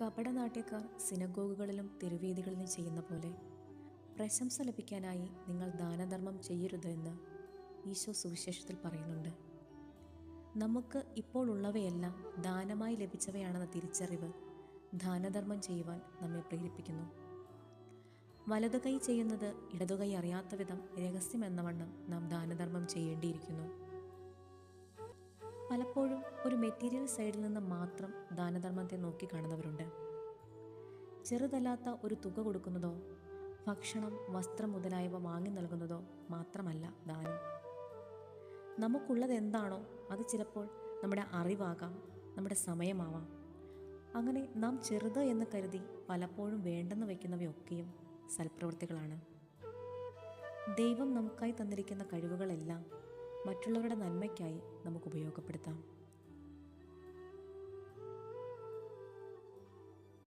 കപടനാട്യക്കാർ സിനഗോഗുകളിലും തെരുവീഥികളിലും ചെയ്യുന്ന പോലെ പ്രശംസ ലഭിക്കാനായി നിങ്ങൾ ദാനധർമ്മം ചെയ്യരുത് എന്ന് ഈശോ സുവിശേഷത്തിൽ പറയുന്നുണ്ട്. നമുക്ക് ഇപ്പോൾ ഉള്ളവയെല്ലാം ദാനമായി ലഭിച്ചവയാണെന്ന തിരിച്ചറിവ് ദാനധർമ്മം ചെയ്യുവാൻ നമ്മെ പ്രേരിപ്പിക്കുന്നു. വലതുകൈ ചെയ്യുന്നത് ഇടതുകൈ അറിയാത്ത വിധം രഹസ്യമെന്നവണ്ണം നാം ദാനധർമ്മം ചെയ്യേണ്ടിയിരിക്കുന്നു. പലപ്പോഴും ഒരു മെറ്റീരിയൽ സൈഡിൽ നിന്ന് മാത്രം ദാനധർമ്മത്തെ നോക്കിക്കാണുന്നവരുണ്ട്. ചെറുതല്ലാത്ത ഒരു തുക കൊടുക്കുന്നതോ ഭക്ഷണം, വസ്ത്രം മുതലായവ വാങ്ങി നൽകുന്നതോ മാത്രമല്ല ദാനം. നമുക്കുള്ളത് എന്താണോ അത് ചിലപ്പോൾ നമ്മുടെ അറിവാകാം, നമ്മുടെ സമയമാവാം. അങ്ങനെ നാം ചെറുത് എന്ന് കരുതി പലപ്പോഴും വേണ്ടെന്ന് വയ്ക്കുന്നവയൊക്കെയും സൽപ്രവൃത്തികളാണ്. ദൈവം നമുക്കായി തന്നിരിക്കുന്ന കഴിവുകളെല്ലാം മറ്റുള്ളവരുടെ നന്മയ്ക്കായി നമുക്ക് ഉപയോഗപ്പെടുത്താം.